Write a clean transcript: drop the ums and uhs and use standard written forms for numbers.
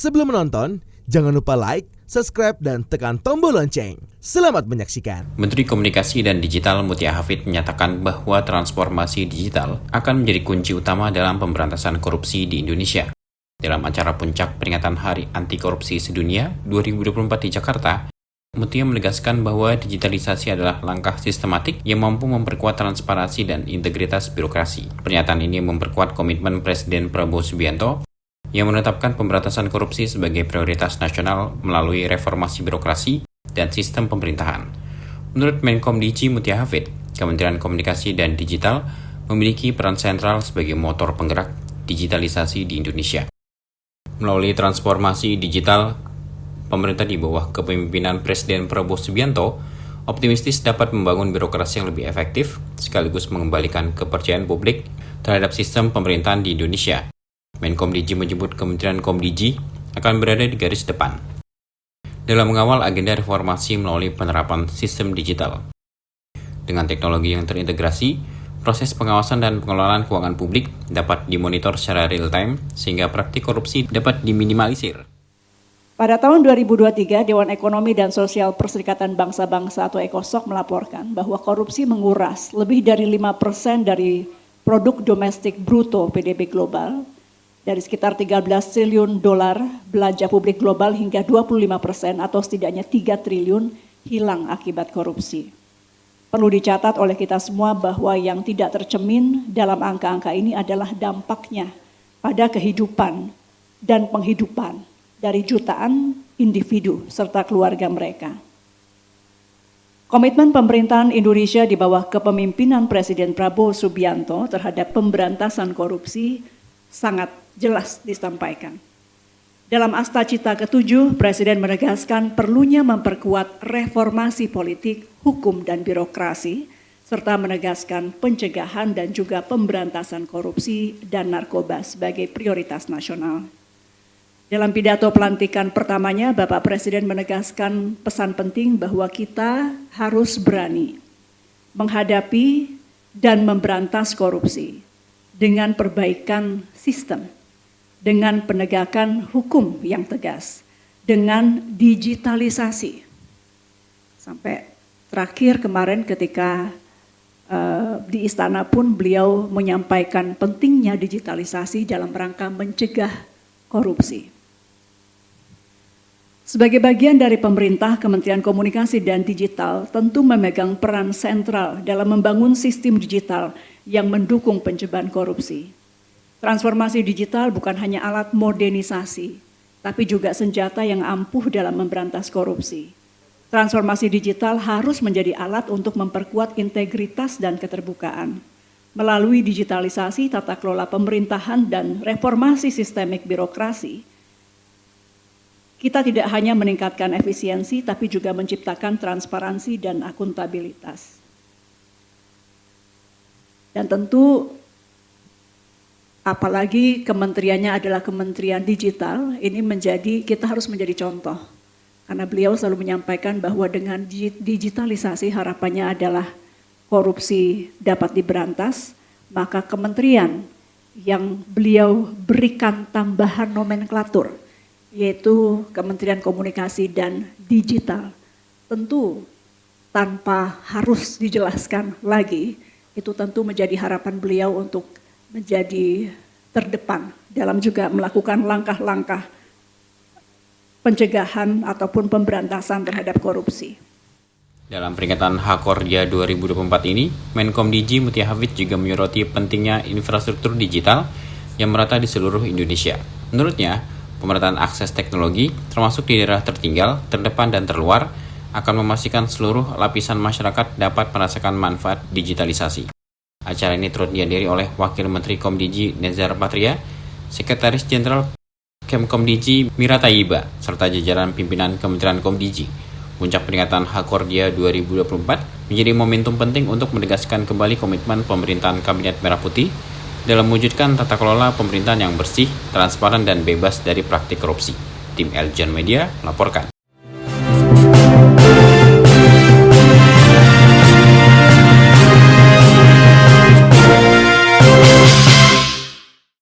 Sebelum menonton, jangan lupa like, subscribe, dan tekan tombol lonceng. Selamat menyaksikan. Menteri Komunikasi dan Digital Mutia Hafid menyatakan bahwa transformasi digital akan menjadi kunci utama dalam pemberantasan korupsi di Indonesia. Dalam acara puncak peringatan Hari Anti Korupsi Sedunia 2024 di Jakarta, Mutia menegaskan bahwa digitalisasi adalah langkah sistematik yang mampu memperkuat transparansi dan integritas birokrasi. Pernyataan ini memperkuat komitmen Presiden Prabowo Subianto yang menetapkan pemberantasan korupsi sebagai prioritas nasional melalui reformasi birokrasi dan sistem pemerintahan. Menurut Menkom Digi Mutia Hafid, Kementerian Komunikasi dan Digital memiliki peran sentral sebagai motor penggerak digitalisasi di Indonesia. Melalui transformasi digital, pemerintah di bawah kepemimpinan Presiden Prabowo Subianto optimistis dapat membangun birokrasi yang lebih efektif sekaligus mengembalikan kepercayaan publik terhadap sistem pemerintahan di Indonesia. Menkom Digi menyebut Kementerian Komdigi akan berada di garis depan dalam mengawal agenda reformasi melalui penerapan sistem digital. Dengan teknologi yang terintegrasi, proses pengawasan dan pengelolaan keuangan publik dapat dimonitor secara real-time sehingga praktik korupsi dapat diminimalisir. Pada tahun 2023, Dewan Ekonomi dan Sosial Perserikatan Bangsa-Bangsa atau ECOSOC melaporkan bahwa korupsi menguras lebih dari 5% dari produk domestik bruto PDB global, dari sekitar 13 triliun dolar belanja publik global hingga 25% atau setidaknya 3 triliun hilang akibat korupsi. Perlu dicatat oleh kita semua bahwa yang tidak tercermin dalam angka-angka ini adalah dampaknya pada kehidupan dan penghidupan dari jutaan individu serta keluarga mereka. Komitmen pemerintahan Indonesia di bawah kepemimpinan Presiden Prabowo Subianto terhadap pemberantasan korupsi sangat jelas disampaikan. Dalam Asta Cita ke-7, Presiden menegaskan perlunya memperkuat reformasi politik, hukum, dan birokrasi, serta menegaskan pencegahan dan juga pemberantasan korupsi dan narkoba sebagai prioritas nasional. Dalam pidato pelantikan pertamanya, Bapak Presiden menegaskan pesan penting bahwa kita harus berani menghadapi dan memberantas korupsi dengan perbaikan sistem, dengan penegakan hukum yang tegas, dengan digitalisasi. Sampai terakhir kemarin ketika di istana pun beliau menyampaikan pentingnya digitalisasi dalam rangka mencegah korupsi. Sebagai bagian dari pemerintah, Kementerian Komunikasi dan Digital tentu memegang peran sentral dalam membangun sistem digital yang mendukung pencegahan korupsi. Transformasi digital bukan hanya alat modernisasi, tapi juga senjata yang ampuh dalam memberantas korupsi. Transformasi digital harus menjadi alat untuk memperkuat integritas dan keterbukaan. Melalui digitalisasi, tata kelola pemerintahan, dan reformasi sistemik birokrasi, kita tidak hanya meningkatkan efisiensi, tapi juga menciptakan transparansi dan akuntabilitas. Dan tentu, apalagi kementeriannya adalah Kementerian Digital, ini kita harus menjadi contoh. Karena beliau selalu menyampaikan bahwa dengan digitalisasi harapannya adalah korupsi dapat diberantas, maka kementerian yang beliau berikan tambahan nomenklatur, yaitu Kementerian Komunikasi dan Digital, tentu tanpa harus dijelaskan lagi, itu tentu menjadi harapan beliau untuk menjadi terdepan dalam juga melakukan langkah-langkah pencegahan ataupun pemberantasan terhadap korupsi. Dalam peringatan Hakordia 2024 ini, Menkom Digi Mutia Hafid juga menyoroti pentingnya infrastruktur digital yang merata di seluruh Indonesia. Menurutnya, pemerataan akses teknologi, termasuk di daerah tertinggal, terdepan, dan terluar, akan memastikan seluruh lapisan masyarakat dapat merasakan manfaat digitalisasi. Acara ini turut dihadiri oleh Wakil Menteri Komdigi Nezar Patria, Sekretaris Jenderal Kemkomdigi Mira Tayyiba, serta jajaran pimpinan Kementerian Komdigi. Puncak peringatan Hakordia 2024 menjadi momentum penting untuk menegaskan kembali komitmen pemerintahan Kabinet Merah Putih dalam mewujudkan tata kelola pemerintahan yang bersih, transparan, dan bebas dari praktik korupsi. Tim Eljon Media melaporkan.